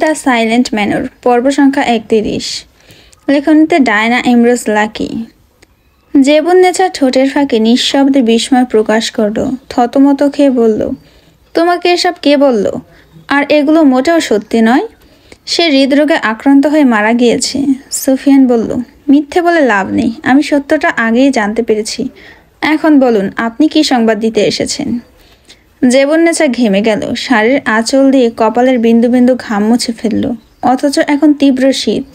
The silent manor পর্ব সংখ্যা ৩১। লেখনীতে Diana Emroz lucky. জেবুন্নেছা ঠোঁটের ফাঁকে নিঃশব্দে বিস্ময় প্রকাশ করল। থতমত খেয়ে বলল, তোমাকে এসব কে বলল? আর এগুলো মোটেও সত্যি নয়। সে হৃদরোগে আক্রান্ত হয়ে মারা গিয়েছে। সুফিয়ান বলল, মিথ্যে বলে লাভ নেই, আমি সত্যটা আগেই জানতে পেরেছি। এখন বলুন, আপনি কি সংবাদ দিতে এসেছেন? জেবুন্নেছা ঘেমে গেল। শাড়ির আঁচল দিয়ে কপালের বিন্দু বিন্দু ঘাম মুছে ফেলল। অথচ এখন তীব্র শীত।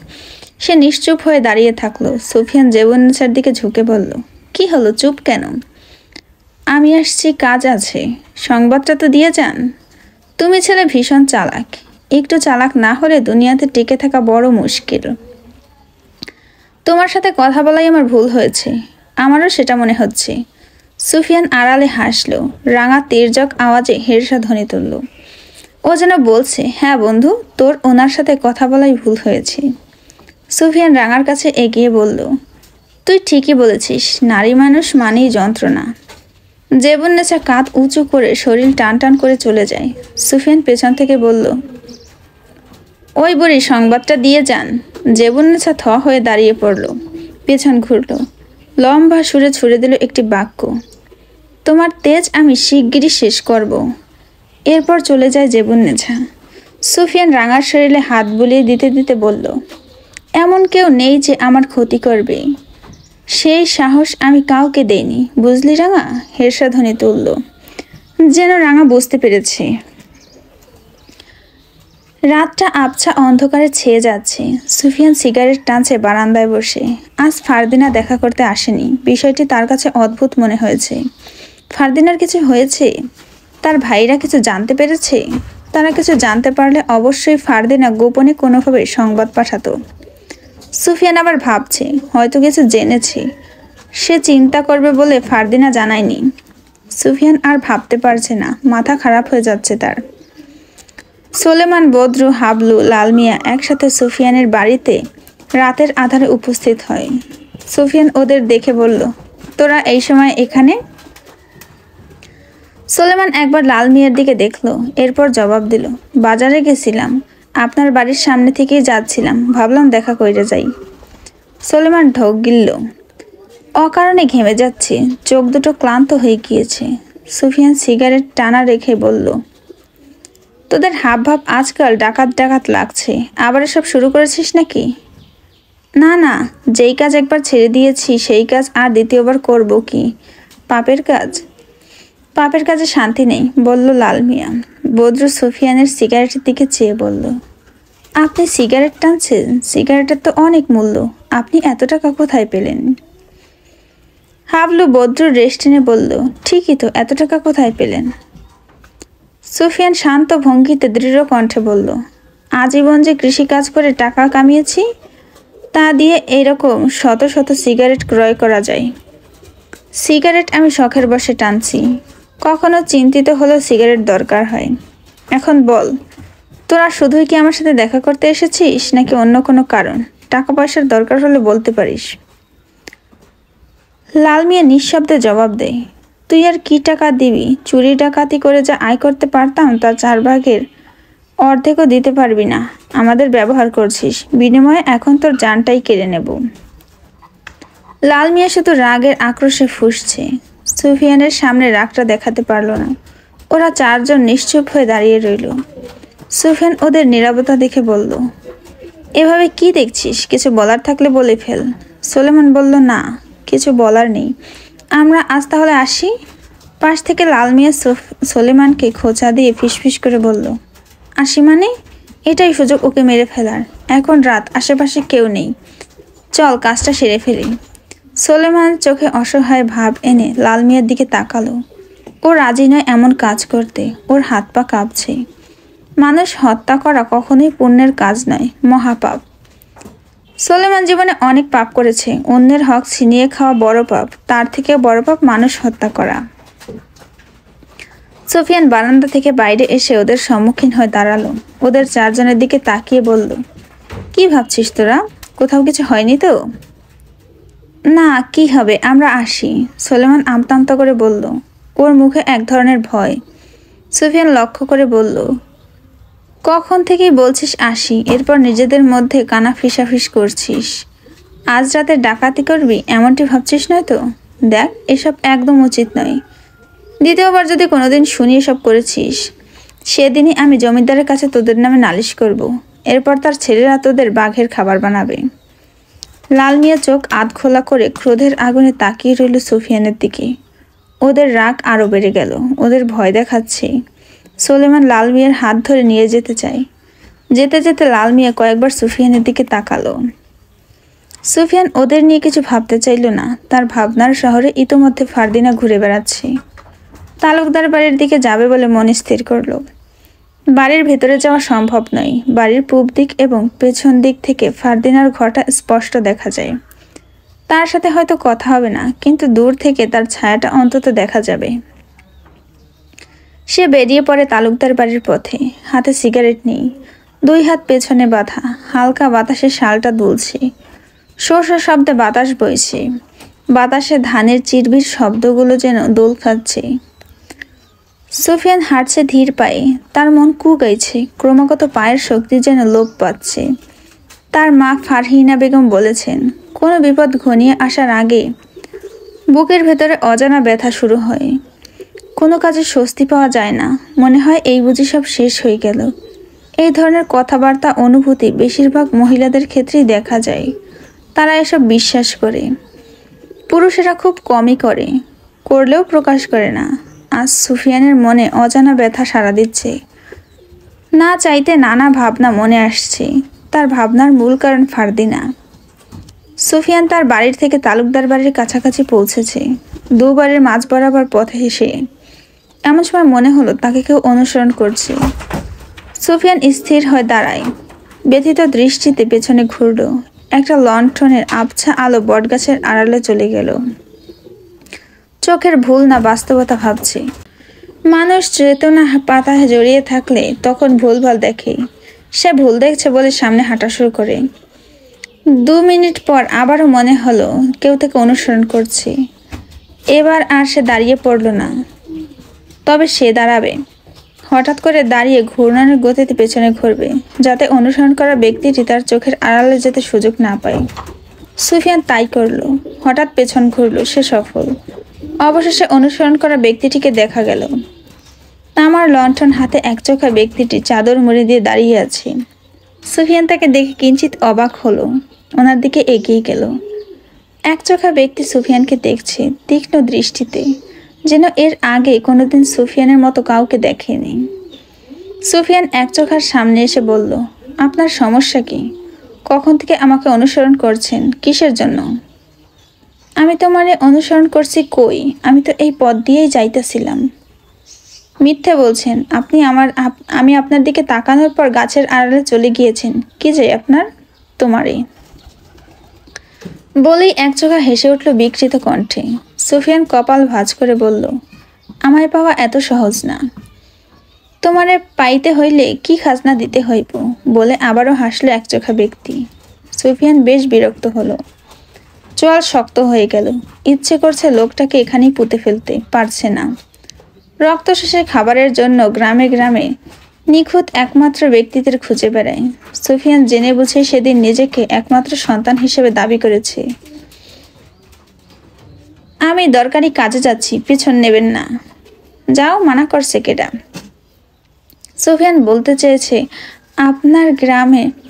সে নিশ্চুপ হয়ে দাঁড়িয়ে থাকলো। সুফিয়ান জেবুন্নেছার দিকে ঝুঁকে বলল, কি হলো, চুপ কেন? আমি আসছি, কাজ আছে। সংবাদটা তো দিয়ে যান। তুমি ছেলে ভীষণ চালাক। একটু চালাক না হলে দুনিয়াতে টিকে থাকা বড় মুশকিল। তোমার সাথে কথা বলাই আমার ভুল হয়েছে। আমারও সেটা মনে হচ্ছে। সুফিয়ান আড়ালে হাসল। রাঙা তির্যক আওয়াজে হেরসা ধ্বনি তুলল। ও যেন বলছে, হ্যাঁ বন্ধু, তোর ওনার সাথে কথা বলাই ভুল হয়েছে। সুফিয়ান রাঙার কাছে এগিয়ে বলল, তুই ঠিকই বলেছিস, নারী মানুষ মানেই যন্ত্রণা। জেবুন্নেছা কাঁধ উঁচু করে শরীর টান টান করে চলে যায়। সুফিয়ান পেছন থেকে বলল, ওই বুড়ি, সংবাদটা দিয়ে যান। জেবুন্নেছা থ হয়ে দাঁড়িয়ে পড়ল। পেছন ঘুরল। লম্বা সুরে ছুড়ে দিল একটি বাক্য, তোমার তেজ আমি শিগগিরই শেষ করব। এরপর চলে যায় জেবুন্নেছা। সুফিয়ান রাঙার শরীরে হাত বুলিয়ে দিতে দিতে বলল, এমন কেউ নেই যে আমার ক্ষতি করবে। সেই সাহস আমি কাউকে দেইনি, বুঝলি রাঙা? হের্ষাধ্বনি তুলল। যেন রাঙা বুঝতে পেরেছে। রাতটা আবছা অন্ধকারে ছেয়ে যাচ্ছে। সুফিয়ান সিগারেট টানছে বারান্দায় বসে। আজ ফারদিনা দেখা করতে আসেনি। বিষয়টি তার কাছে অদ্ভুত মনে হয়েছে। ফারদিনার কিছু হয়েছে? তার ভাইরা কিছু জানতে পেরেছে? তারা কিছু জানতে পারলে অবশ্যই ফারদিনা গোপনে কোনোভাবে সংবাদ পাঠাতো। সুফিয়ান আবার ভাবছে, হয়তো কিছু জেনেছে। সে চিন্তা করবে বলে ফারদিনা জানায়নি। সুফিয়ান আর ভাবতে পারছে না, মাথা খারাপ হয়ে যাচ্ছে তার। সোলেমান, বদরু, হাবলু, লাল মিয়া একসাথে সুফিয়ানের বাড়িতে রাতের আধারে উপস্থিত হয়। সুফিয়ান ওদের দেখে বলল, তোরা এই সময় এখানে? সোলেমান একবার লাল মিয়ার দিকে দেখলো, এরপর জবাব দিল, বাজারে গেছিলাম, আপনার বাড়ির সামনে থেকেই যাচ্ছিলাম, ভাবলাম দেখা কইরে যাই। সোলেমান ঢোক গিলল। অকারণে ঘেমে যাচ্ছে, চোখ দুটো ক্লান্ত হয়ে গিয়েছে। সুফিয়ান সিগারেট টানা রেখে বলল, তোদের হাব ভাব আজকাল ডাকাত ডাকাত লাগছে। আবার এসব শুরু করেছিস নাকি? না না, যেই কাজ একবার ছেড়ে দিয়েছি সেই কাজ আর দ্বিতীয়বার করব কি? পাপের কাজ? পাপের কাজে শান্তি নেই, বলল লাল মিয়া। বদরু সুফিয়ানের সিগারেটের দিকে চেয়ে বলল, আপনি সিগারেট টানছেন? সিগারেটের তো অনেক মূল্য, আপনি এত টাকা কোথায় পেলেন? হাবলু বদরুর রেস্ট টেনে বলল, ঠিকই তো, এত টাকা কোথায় পেলেন? সুফিয়ান শান্ত ভঙ্গিতে দৃঢ় কণ্ঠে বলল, আজীবন যে কৃষিকাজ করে টাকা কামিয়েছি, তা দিয়ে এরকম শত শত সিগারেট ক্রয় করা যায়। সিগারেট আমি শখের বশে টানছি, কখনো চিন্তিত হলেও সিগারেট দরকার হয়। এখন বল, তোরা শুধুই কি আমার সাথে দেখা করতে এসেছিস নাকি অন্য কোনো কারণ? টাকা পয়সার দরকার হলে বলতে পারিস। লাল মিয়া নিঃশব্দে জবাব দেয়, তুই আর কি টাকা দিবি? চুরি ডাকাতি করে যা আয় করতে পারতাম তার 4 ভাগের অর্ধেকও দিতে পারবি না। আমাদের ব্যবহার করছিস, বিনিময়ে এখন তোর জানটাই কেড়ে নেব। লাল মিয়া শুধু রাগের আক্রোশে ফুঁসছে। সুফিয়ানের সামনে রাগটা দেখাতে পারল না। ওরা 4 জন নিশ্চুপ হয়ে দাঁড়িয়ে রইল। সুফিয়ান ওদের নীরবতা দেখে বলল, এভাবে কি দেখছিস? কিছু বলার থাকলে বলে ফেল। সোলেমান বলল, না, কিছু বলার নেই, আমরা আজ তাহলে আসি। পাশ থেকে লাল মিয়া সোলেমানকে খোঁচা দিয়ে ফিসফিস করে বলল, আসি মানে? এটাই সুযোগ ওকে মেরে ফেলার। এখন রাত, আশেপাশে কেউ নেই, চল কাজটা সেরে ফেলি। সোলেমান চোখে অসহায় ভাব এনে লাল মিয়ার দিকে তাকালো। ও রাজি নয় এমন কাজ করতে, ওর হাত পা কাঁপছে। মানুষ হত্যা করা কখনোই পুণ্যের কাজ নয়, মহাপাপ। সোলেমান জীবনে অনেক পাপ করেছে, অন্যের হক ছিনিয়ে খাওয়া বড় পাপ, তার থেকেও বড় পাপ মানুষ হত্যা করা। সুফিয়ান বারান্দা থেকে বাইরে এসে ওদের সম্মুখীন হয়ে দাঁড়ালো। ওদের 4 জনের দিকে তাকিয়ে বলল, কি ভাবছিস তোরা? কোথাও কিছু হয়নি তো? না, কি হবে, আমরা আসি। সোলেমান আমতা আমতা করে বলল। ওর মুখে এক ধরনের ভয়। সুফিয়ান লক্ষ্য করে বলল, কখন থেকেই বলছিস আসি, এরপর নিজেদের মধ্যে কানা ফিসাফিস করছিস। আজ রাতে ডাকাতি করবি এমনটি ভাবছিস নয় তো? দেখ, এসব একদম উচিত নয়। দ্বিতীয়বার যদি কোনোদিন শুনি এসব করেছিস, সেদিনই আমি জমিদারের কাছে তোদের নামে নালিশ করব। এরপর তার ছেলেরা তোদের বাঘের খাবার বানাবে। লাল মিয়া চোখ আধ খোলা করে ক্রোধের আগুনে তাকিয়ে রইল সুফিয়ানের দিকে। ওদের রাগ আরও বেড়ে গেল, ওদের ভয় দেখাচ্ছে। সোলেমান লাল মিয়ার হাত ধরে নিয়ে যেতে চায়। যেতে যেতে লাল মিয়া কয়েকবার সুফিয়ানের দিকে তাকালো। সুফিয়ান ওদের নিয়ে কিছু ভাবতে চাইল না। তার ভাবনার শহরে ইতোমধ্যে ফারদিনা ঘুরে বেড়াচ্ছে। তালুকদার বাড়ির দিকে যাবে বলে মন স্থির করল। বাড়ির ভেতরে যাওয়া সম্ভব নয়। বাড়ির পূব দিক এবং পেছন দিক থেকে ফারদিনার ঘরটা স্পষ্ট দেখা যায়। তার সাথে হয়তো কথা হবে না, কিন্তু দূর থেকে তার ছায়াটা অন্তত দেখা যাবে। সে বেরিয়ে পড়ে তালুকদার বাড়ির পথে। হাতে সিগারেট নেই, দুই হাত পেছনে বাঁধা। হালকা বাতাসে শালটা দুলছে। শো শো শব্দে বাতাস বইছে। বাতাসে ধানের চিরবির শব্দগুলো যেন দোল খাচ্ছে। সুফিয়ান হাঁটছে ধীর পায়ে। তার মন কুগাইছে। ক্রমাগত পায়ের শক্তি যেন লোপ পাচ্ছে। তার মা ফারহিনা বেগম বলেছেন, কোনো বিপদ ঘনিয়ে আসার আগে বুকের ভেতরে অজানা ব্যথা শুরু হয়। কোনো কাজে স্বস্তি পাওয়া যায় না। মনে হয় এই বুঝি সব শেষ হয়ে গেল। এই ধরনের কথাবার্তা, অনুভূতি বেশিরভাগ মহিলাদের ক্ষেত্রেই দেখা যায়। তারা এসব বিশ্বাস করে। পুরুষেরা খুব কমই করে, করলেও প্রকাশ করে না। আজ সুফিয়ানের মনে অজানা ব্যথা সাড়া দিচ্ছে। না চাইতে নানা ভাবনা মনে আসছে। তার ভাবনার মূল কারণ ফারদিনা। সুফিয়ান তার বাড়ির থেকে তালুকদার বাড়ির কাছাকাছি পৌঁছেছে। দুবারের মাঝ বরাবর পথে এসে এমন সময় মনে হলো তাকে কেউ অনুসরণ করছে। সুফিয়ান স্থির হয়ে দাঁড়ায়। ব্যথিত দৃষ্টিতে পেছনে ঘুরল। একটা লণ্ঠনের আবছা আলো বটগাছের আড়ালে চলে গেল। চোখের ভুল না বাস্তবতা ভাবছে। মানুষ চেতনা পাতায় জড়িয়ে থাকলে তখন ভুলভাল দেখে। সে ভুল দেখছে বলে সামনে হাঁটা শুরু করে। 2 মিনিট পর আবারও মনে হলো কেউ তাকে অনুসরণ করছে। এবার আর সে দাঁড়িয়ে পড়ল না, তবে সে দাঁড়াবে। হঠাৎ করে দাঁড়িয়ে ঘূর্ণানোর গতিতে পেছনে ঘুরবে, যাতে অনুসরণ করা ব্যক্তিটি তার চোখের আড়ালে যেতে সুযোগ না পায়। সুফিয়ান তাই করল। হঠাৎ পেছন ঘুরল। সে সফল। অবশেষে অনুসরণ করা ব্যক্তিটিকে দেখা গেল। তামার লণ্ঠন হাতে একচোখা ব্যক্তিটি চাদর মুড়ি দিয়ে দাঁড়িয়ে আছে। সুফিয়ান তাকে দেখে কিঞ্চিত অবাক হলো। ওনার দিকে এগিয়ে গেল। একচোখা ব্যক্তি সুফিয়ানকে দেখছে তীক্ষ্ণ দৃষ্টিতে, যেন এর আগে কোনোদিন সুফিয়ানের মতো কাউকে দেখেনি। সুফিয়ান একচোখার সামনে এসে বলল, আপনার সমস্যা কি? কখন থেকে আমাকে অনুসরণ করছেন? কিসের জন্য? আমি তোমারে অনুসরণ করছি কই? আমি তো এই পথ দিয়েই যাইতেছিলাম। মিথ্যে বলছেন আপনি। আমি আপনার দিকে তাকানোর পর গাছের আড়ালে চলে গিয়েছেন। কি যে আপনার? তোমারে বলেই একচোখা হেসে উঠল বিকৃত কণ্ঠে। সুফিয়ান কপাল ভাঁজ করে বলল, আমায় পাওয়া এত সহজ না। তোমারে পাইতে হইলে কি খাজনা দিতে হইব? বলে আবারও হাসলো একচোখা ব্যক্তি। সুফিয়ান বেশ বিরক্ত হলো। চোয়াল শক্ত হয়ে গেল। ইচ্ছে করছে লোকটাকে এখানেই পুঁতে ফেলতে, পারছে না। রক্ত শেষে খাবারের জন্য গ্রামে গ্রামে নিখুঁত একমাত্র ব্যক্তিদের খুঁজে বেড়ায়। সুফিয়ান জেনে বুঝে সেদিন নিজেকে একমাত্র সন্তান হিসেবে দাবি করেছে। আমি দরকারি কাজে যাচ্ছি, পিছন নেবেন না। যাও, মানা করছে কেডা? সুফিয়ান বলতে চেয়েছে,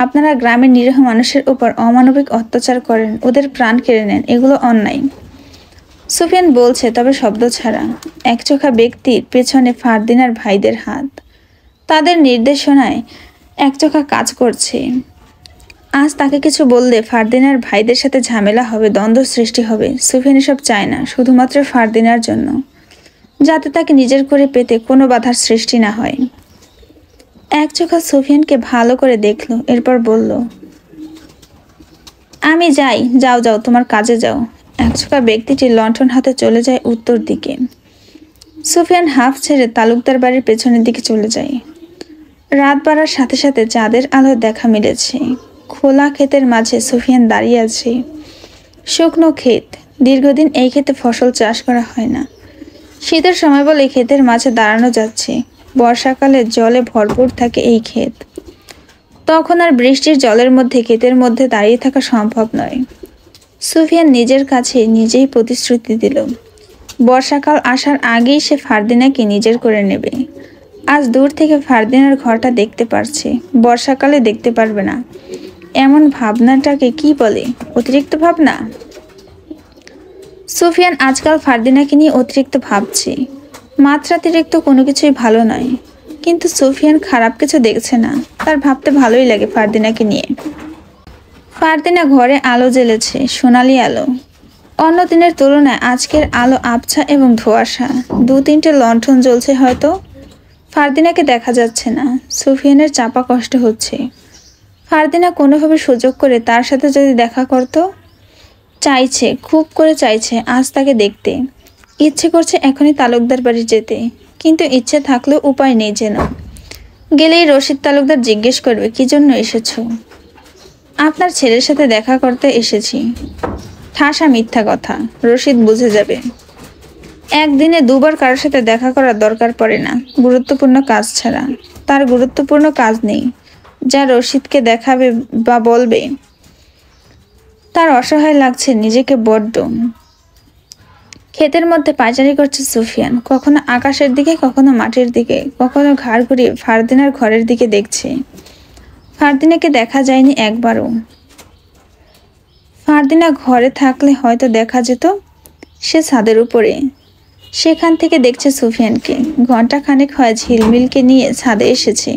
আপনারা গ্রামের নিরীহ মানুষের উপর অমানবিক অত্যাচার করেন, ওদের প্রাণ কেড়ে নেন, এগুলো অন্যায়। সুফিয়ান বলছে, তবে শব্দ ছাড়া। একচোখা ব্যক্তির পেছনে ফারদিনার ভাইদের হাত। তাদের নির্দেশনায় একচোখা কাজ করছে। আজ তাকে কিছু বললে ফারদিনার ভাইদের সাথে ঝামেলা হবে, দ্বন্দ্ব সৃষ্টি হবে। সুফিয়ান এসব চায় না, শুধুমাত্র ফারদিনার জন্য, যাতে তাকে নিজের করে পেতে কোনো বাধার সৃষ্টি না হয়। একচোখা সুফিয়ানকে ভালো করে দেখলো, এরপর বলল, আমি যাই। যাও যাও, তোমার কাজে যাও। একচোখা ব্যক্তিটি লণ্ঠন হাতে চলে যায় উত্তর দিকে। সুফিয়ান হাফ ছেড়ে তালুকদার বাড়ির পেছনের দিকে চলে যায়। রাত বাড়ার সাথে সাথে চাঁদের আলোর দেখা মিলেছে। খোলা ক্ষেতের মাঝে সুফিয়ান দাঁড়িয়ে আছে। শুকনো ক্ষেত। দীর্ঘদিন এই ক্ষেতে ফসল চাষ করা হয় না। শীতের সময় বলে ক্ষেতের মাঝে দাঁড়ানো যাচ্ছে। বর্ষাকালে জলে ভরপুর থাকে এই ক্ষেত। তখন আর বৃষ্টির জলের মধ্যে ক্ষেতের মধ্যে দাঁড়িয়ে থাকা সম্ভব নয়। সুফিয়ান নিজের কাছে নিজেই প্রতিশ্রুতি দিল, বর্ষাকাল আসার আগেই সে ফারদিনাকে নিজের করে নেবে। আজ দূর থেকে ফারদিনার ঘরটা দেখতে পারছে, বর্ষাকালে দেখতে পারবে না। এমন ভাবনাটাকে কি বলে? অতিরিক্ত ভাবনা। সুফিয়ান আজকাল ফারদিনাকে নিয়ে অতিরিক্ত ভাবছে। মাত্রাতিরিক্ত কোনো কিছুই ভালো নয়, কিন্তু সুফিয়ান খারাপ কিছু দেখছে না। তার ভাবতে ভালোই লাগে ফারদিনাকে নিয়ে। ফারদিনা ঘরে আলো জ্বেলেছে, সোনালি আলো। অন্য দিনের তুলনায় আজকের আলো আবছা এবং ধোঁয়াশা। 2-3টে লণ্ঠন জ্বলছে হয়তো। ফারদিনাকে দেখা যাচ্ছে না। সুফিয়ানের চাপা কষ্ট হচ্ছে। ফারদিনা কোনোভাবে সুযোগ করে তার সাথে যদি দেখা করত। চাইছে, খুব করে চাইছে আজ তাকে দেখতে। ইচ্ছে করছে এখনই তালুকদার বাড়ি যেতে, কিন্তু ইচ্ছে থাকলেও উপায় নেই যেন। গেলেই রশিদ তালুকদার জিজ্ঞেস করবে, কি জন্য এসেছো? আপনার ছেলের সাথে দেখা করতে এসেছি। ঠাসা মিথ্যা কথা, রশিদ বুঝে যাবে। একদিনে দুবার কারোর সাথে দেখা করার দরকার পড়ে না, গুরুত্বপূর্ণ কাজ ছাড়া। তার গুরুত্বপূর্ণ কাজ নেই যা রশিদকে দেখাবে বা বলবে। তার অসহায় লাগছে নিজেকে বড্ড। ক্ষেতের মধ্যে পায়চারি করছে সুফিয়ান, কখনো আকাশের দিকে, কখনো মাটির দিকে, কখনো ঘাড় ঘুরিয়ে ফারদিনার ঘরের দিকে দেখছে। ফারদিনাকে দেখা যায়নি একবারও। ফারদিনা ঘরে থাকলে হয়তো দেখা যেত। সে ছাদের উপরে, সেখান থেকে দেখছে সুফিয়ানকে। ঘন্টা খানেক হয় ঝিলমিলকে নিয়ে ছাদে এসেছে।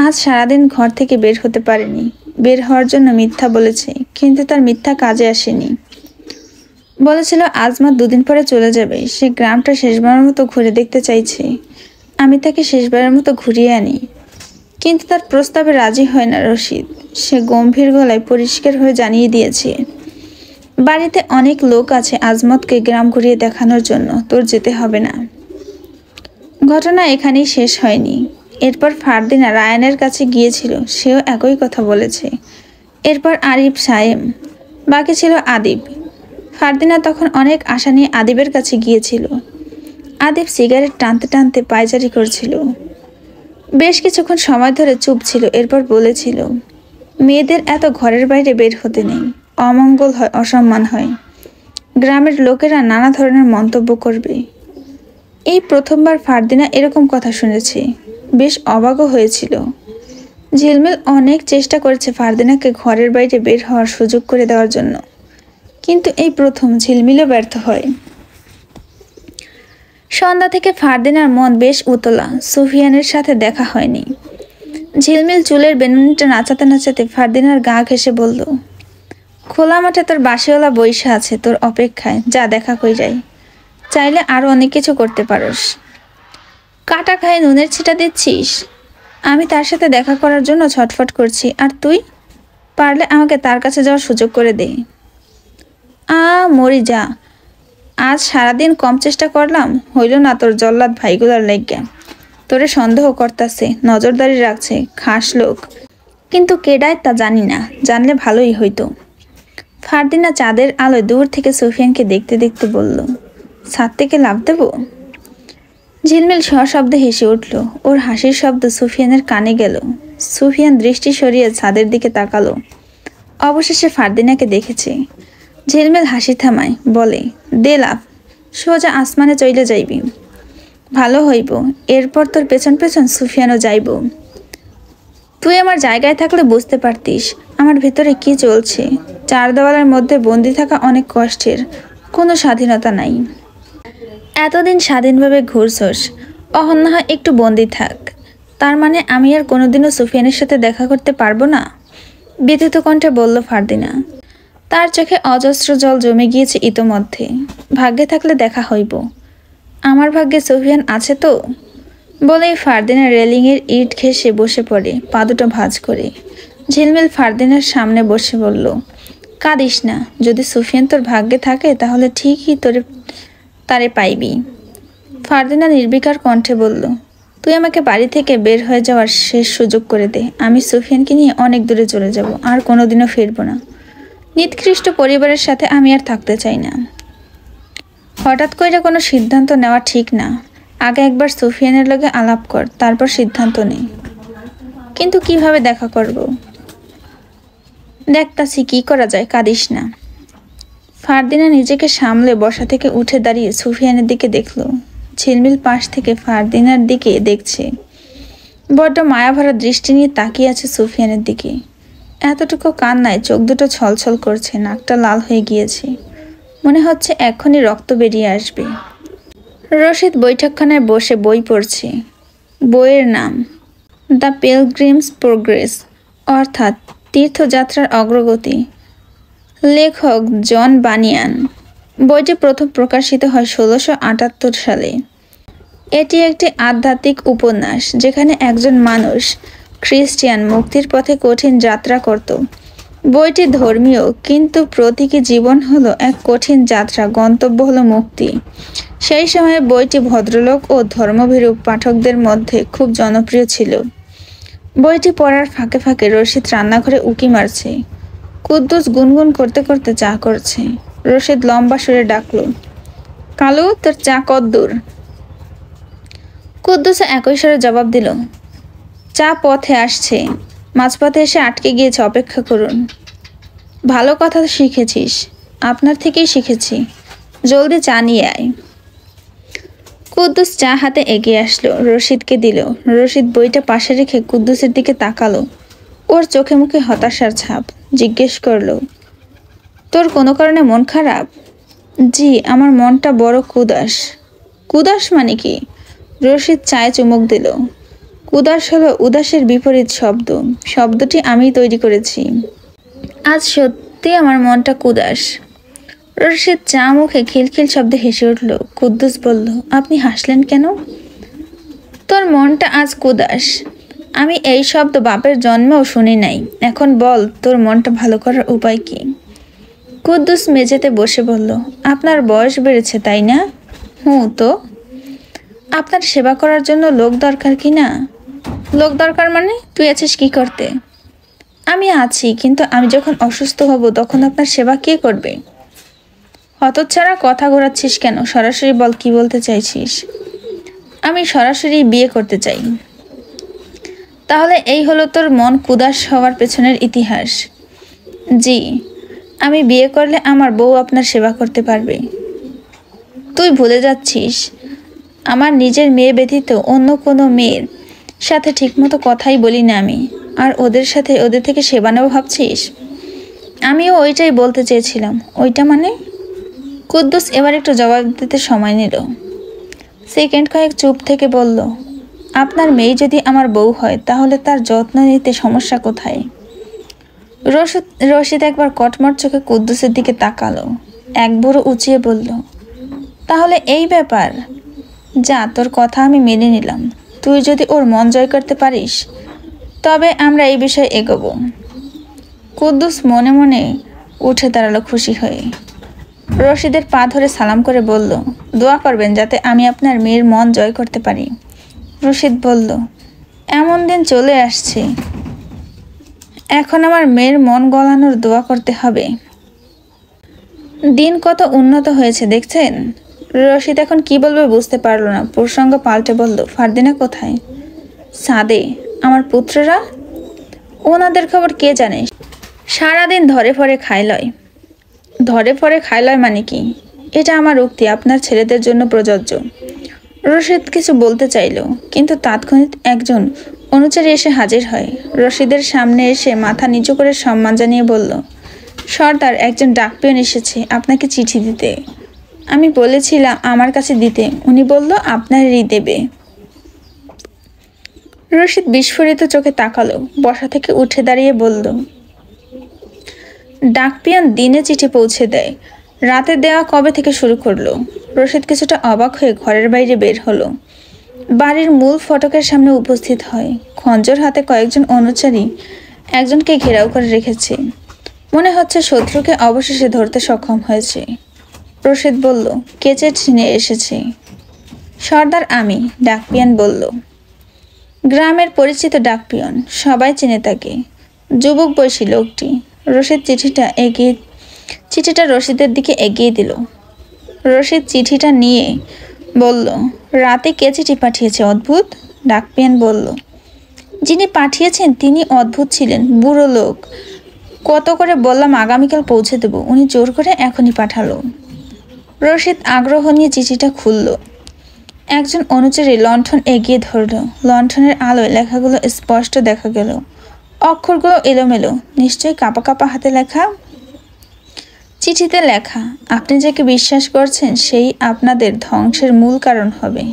আজ সারাদিন ঘর থেকে বের হতে পারেনি। বের হওয়ার জন্য মিথ্যা বলেছে, কিন্তু তার মিথ্যা কাজে আসেনি। বলেছিল আজমাত 2 দিন পরে চলে যাবে। সে গ্রামটা শেষবারের মতো ঘুরে দেখতে চাইছে। আমি তাকে শেষবারের মতো ঘুরিয়ে আনি। কিন্তু তার প্রস্তাবে রাজি হয় না রশিদ। সে গম্ভীর গলায় পরিষ্কার হয়ে জানিয়ে দিয়েছে, বাড়িতে অনেক লোক আছে আজমতকে গ্রাম ঘুরিয়ে দেখানোর জন্য, তোর যেতে হবে না। ঘটনা এখানেই শেষ হয়নি। এরপর ফারদিনা রায়ানের কাছে গিয়েছিল, সেও একই কথা বলেছে। এরপর আরিফ, সায়েম, বাকি ছিল আদিব। ফারদিনা তখন অনেক আশা নিয়ে আদিবের কাছে গিয়েছিল। আদিব সিগারেট টানতে টানতে পায়চারি করছিল। বেশ কিছুক্ষণ সময় ধরে চুপ ছিল। এরপর বলেছিল, মেয়েদের এত ঘরের বাইরে বের হতে নেই, অমঙ্গল হয়, অসম্মান হয়। গ্রামের লোকেরা নানা ধরনের মন্তব্য করবে। এই প্রথমবার ফারদিনা এরকম কথা শুনেছে। বেশ অবাকও হয়েছিল। ঝিলমিল অনেক চেষ্টা করেছে ফারদিনাকে ঘরের বাইরে বের হওয়ার সুযোগ করে দেওয়ার জন্য, কিন্তু এই প্রথম ঝিলমিলও ব্যর্থ হয়। সন্ধ্যা থেকে ফারদিনার মন বেশ উতলা। সুফিয়ানের সাথে দেখা হয়নি। ঝিলমিল চুলের বেনুনিটা নাচাতে নাচাতে ফারদিনার গা ঘেঁষে বলল, খোলা মাঠে তোর বাসিওয়ালা বইসা আছে তোর অপেক্ষায়, যা দেখা কই যাই। চাইলে আরো অনেক কিছু করতে পারোস। কাটা খায়ে নুনের ছিটা দিচ্ছিস। আমি তার সাথে দেখা করার জন্য ছটফট করছি, আর তুই পারলে আমাকে তার কাছে যাওয়ার সুযোগ করে দে। মরি যা। আজ সারাদিন কম চেষ্টা করলাম, হইল না তোর জল্লাদ ভাইগুলার লাইগ্যা। তোরে সন্দেহ করতাছে, নজরদারি রাখছে, খাস লোক, কিন্তু কেডায় তা জানি না। জানলে ভালোই হইতো। ফারদিনা চাঁদের আলোয় দূর থেকে সুফিয়ানকে দেখতে দেখতে বলল, ছাদ থেকে লাফ দেব? ঝিলমিল সশব্দে হেসে উঠল। ওর হাসির শব্দ সুফিয়ানের কানে গেল। সুফিয়ান দৃষ্টি সরিয়ে ছাদের দিকে তাকালো। অবশেষে ফারদিনাকে দেখেছে। ঝিলমিল হাসি থামায়, বলে, দে লাফ, সোজা আসমানে চইলে যাইবি। ভালো হইব, এরপর তোর পেছন পেছন সুফিয়ানও যাইব। তুই আমার জায়গায় থাকলে বুঝতে পারতিস আমার ভেতরে কি চলছে। 4 দেওয়ালের মধ্যে বন্দি থাকা অনেক কষ্টের, কোনো স্বাধীনতা নাই। এতদিন স্বাধীনভাবে ঘুরছস, অহন না হয় একটু বন্দি থাক। তার মানে আমি আর কোনোদিনও সুফিয়ানের সাথে দেখা করতে পারবো না? ব্যথিত কণ্ঠে বলল ফারদিনা। তার চোখে অজস্র জল জমে গিয়েছে ইতোমধ্যে। ভাগ্যে থাকলে দেখা হইব। আমার ভাগ্যে সুফিয়ান আছে তো? বলেই ফারদিনা রেলিংয়ের ইট ঘেঁষে বসে পড়ে, পা দুটো ভাঁজ করে। ঝিলমিল ফারদিনার সামনে বসে বলল, কাঁদিস না। যদি সুফিয়ান তোর ভাগ্যে থাকে তাহলে ঠিকই তারে পাইবি। ফারদিনা নির্বিকার কণ্ঠে বলল, তুই আমাকে বাড়ি থেকে বের হয়ে যাওয়ার শেষ সুযোগ করে দে। আমি সুফিয়ানকে নিয়ে অনেক দূরে চলে যাব, আর কোনোদিনও ফিরবো না। নিৎকৃষ্ট পরিবারের সাথে আমি আর থাকতে চাই না। হঠাৎ করে কোনো সিদ্ধান্ত নেওয়া ঠিক না। আগে একবার সুফিয়ানের লগে আলাপ কর, তারপর সিদ্ধান্ত নে। কিন্তু কিভাবে দেখা করব? দেখতাছি কি করা যায়, কাঁদিস না। ফারদিনা নিজেকে সামলে বসা থেকে উঠে দাঁড়িয়ে সুফিয়ানের দিকে দেখল। ঝিলমিল পাশ থেকে ফারদিনার দিকে দেখছে। বড্ড মায়াভরা দৃষ্টি নিয়ে তাকিয়ে আছে সুফিয়ানের দিকে। এতটুকু কান্নায় চোখ দুটো ছলছল করছে, নাকটা লাল হয়ে গিয়েছে। মনে হচ্ছে এখনই রক্ত বেরিয়ে আসবে। রশিদ বৈঠকখানায় বসে বই পড়ছে। বইয়ের নাম দ্য পিলগ্রিমস প্রোগ্রেস, অর্থাৎ তীর্থযাত্রার অগ্রগতি। লেখক জন বানিয়ান। বইটি প্রথম প্রকাশিত হয় 1678 সালে। এটি একটি আধ্যাত্মিক উপন্যাস যেখানে একজন মানুষ, খ্রিস্টিয়ান, মুক্তির পথে কঠিন যাত্রা করত। বইটি ধর্মীয়, কিন্তু প্রতীকী জীবন হলো এক কঠিন যাত্রা, গন্তব্য হলো মুক্তি। সেই সময়ে বইটি ভদ্রলোক ও ধর্মভীরু পাঠকদের মধ্যে খুব জনপ্রিয় ছিল। বইটি পড়ার ফাঁকে ফাঁকে রশিদ রান্নাঘরে উঁকি মারছে। কুদ্দুস গুনগুন করতে করতে চা করছে। রশিদ লম্বা সুরে ডাকল, কালু, তোর চা কদ্দূর? কুদ্দুস একই স্বরে জবাব দিল, চা পথে আসছে, মাঝপথে এসে আটকে গিয়েছে, অপেক্ষা করুন। ভালো কথা শিখেছিস, আপনার থেকেই শিখেছি, জলদি চা নিয়ে আয়। কুদ্দুস চা হাতে এগিয়ে আসলো, রশিদকে দিল। রশিদ বইটা পাশে রেখে কুদ্দুসের দিকে তাকালো। ওর চোখে মুখে হতাশার ছাপ। জিজ্ঞেস করলো, তোর কোনো কারণে মন খারাপ? জি, আমার মনটা বড় কুদাস। কুদাস মানে কি? রশিদ চায়ে চুমুক দিল। কুদাস হলো উদাসের বিপরীত শব্দ। শব্দটি আমি তৈরি করেছি। আজ সত্যি আমার মনটা কুদাস। রশিদ চা মুখে খিলখিল শব্দে হেসে উঠল। কুদ্দুস বলল, আপনি হাসলেন কেন? তোর মনটা আজ কুদাস। আমি এই শব্দ বাপের জন্মেও শুনি নাই। এখন বল, তোর মনটা ভালো করার উপায় কি? কুদ্দুস মেঝেতে বসে বলল, আপনার বয়স বেড়েছে, তাই না? তো আপনার সেবা করার জন্য লোক দরকার কি না? লোক দরকার মানে? তুই আছিস কি করতে? আমি আছি, কিন্তু আমি যখন অসুস্থ হব তখন আপনার সেবা কে করবে? হতচ্ছাড়া কথা ঘোরাচ্ছিস কেন? সরাসরি বল, কি বলতে চাইছিস? আমি সরাসরি বিয়ে করতে চাই। তাহলে এই হলো তোর মন কুদাস হওয়ার পেছনের ইতিহাস? জি, আমি বিয়ে করলে আমার বউ আপনার সেবা করতে পারবে। তুই ভুলে যাচ্ছিস, আমার নিজের মেয়ে ব্যতীত অন্য কোনো মেয়ের সাথে ঠিকমতো কথাই বলি না আমি। আর ওদের থেকে সেবা নেব ভাবছিস? আমিও ওইটাই বলতে চেয়েছিলাম। ওইটা মানে? কুদ্দুস এবার একটু জবাব দিতে সময় নিল। সেকেন্ড কয়েক চুপ থেকে বলল, আপনার মেয়ে যদি আমার বউ হয় তাহলে তার যত্ন নিতে সমস্যা কোথায়? রশিদ একবার কটমট চোখে কুদ্দুসের দিকে তাকালো। এক বুড়ো উঁচিয়ে বলল, তাহলে এই ব্যাপার। যা, তোর কথা আমি মেনে নিলাম। তুই যদি ওর মন জয় করতে পারিস তবে আমরা এই বিষয়ে এগোবো। কুদ্দুস মনে মনে উঠে দাঁড়ালো খুশি হয়ে। রশিদের পা ধরে সালাম করে বলল, দোয়া করবেন যাতে আমি আপনার মেয়ের মন জয় করতে পারি। রশিদ বলল, এমন দিন চলে আসছে, এখন আমার মেয়ের মন গলানোর দোয়া করতে হবে। দিন কত উন্নত হয়েছে দেখছেন? রশিদ এখন কি বলবে বুঝতে পারল না। প্রসঙ্গ পাল্টে বলল, ফারদিনা কোথায়? সাদে। আমার পুত্ররা? ওনাদের খবর কে জানে? সারাদিন ধরে ফরে খাইলয়। ধরে ফরে খাইলয় মানে কি? এটা আমার উক্তি, আপনার ছেলেদের জন্য প্রযোজ্য। রশিদ কিছু বলতে চাইল, কিন্তু তাৎক্ষণিক একজন অনুচরী এসে হাজির হয়। রশিদের সামনে এসে মাথা নিচু করে সম্মান জানিয়ে বলল, সর্দার, একজন ডাকপিয়ন এসেছে আপনাকে চিঠি দিতে। আমি বলেছিলাম আমার কাছে দিতে, উনি বলল আপনারই দেবে। রশিদ বিস্ফোরিত চোখে তাকালো, বসা থেকে উঠে দাঁড়িয়ে বলল, ডাকপিয়ন দিনে চিঠি পৌঁছে দেয়, রাতে দেওয়া কবে থেকে শুরু করলো? রশিদ কিছুটা অবাক হয়ে ঘরের বাইরে বের হলো। বাড়ির মূল ফটকের সামনে উপস্থিত হয়। খঞ্জর হাতে কয়েকজন অনুচারী একজনকে ঘেরাও করে রেখেছে। মনে হচ্ছে শত্রুকে অবশেষে ধরতে সক্ষম হয়েছে। রশিদ বলল, কে চিঠি নিয়ে এসেছে? সর্দার, আমি, ডাকপিয়ন বলল। গ্রামের পরিচিত ডাকপিয়ন, সবাই চেনে তাকে। যুবক বয়সী লোকটি। রশিদ চিঠিটা রশিদের দিকে এগিয়ে দিল। রশিদ চিঠিটা নিয়ে বলল, রাতে কে চিঠি পাঠিয়েছে? অদ্ভুত। ডাকপিয়ান বলল, যিনি পাঠিয়েছেন তিনি অদ্ভুত ছিলেন, বুড়ো লোক। কত করে বললাম আগামীকাল পৌঁছে দেব, উনি জোর করে এখনই পাঠালো। রশিদ আগ্রহ নিয়ে চিঠিটা খুলল। একজন অনুচরী লণ্ঠন এগিয়ে ধরল। লণ্ঠনের আলোয় লেখাগুলো স্পষ্ট দেখা গেল। অক্ষরগুলো এলোমেলো, নিশ্চয়ই কাঁপা কাঁপা হাতে লেখা। চিঠিতে লেখা, আপনি যাকে বিশ্বাস করছেন সেই আপনাদের ধ্বংসের মূল কারণ হবে।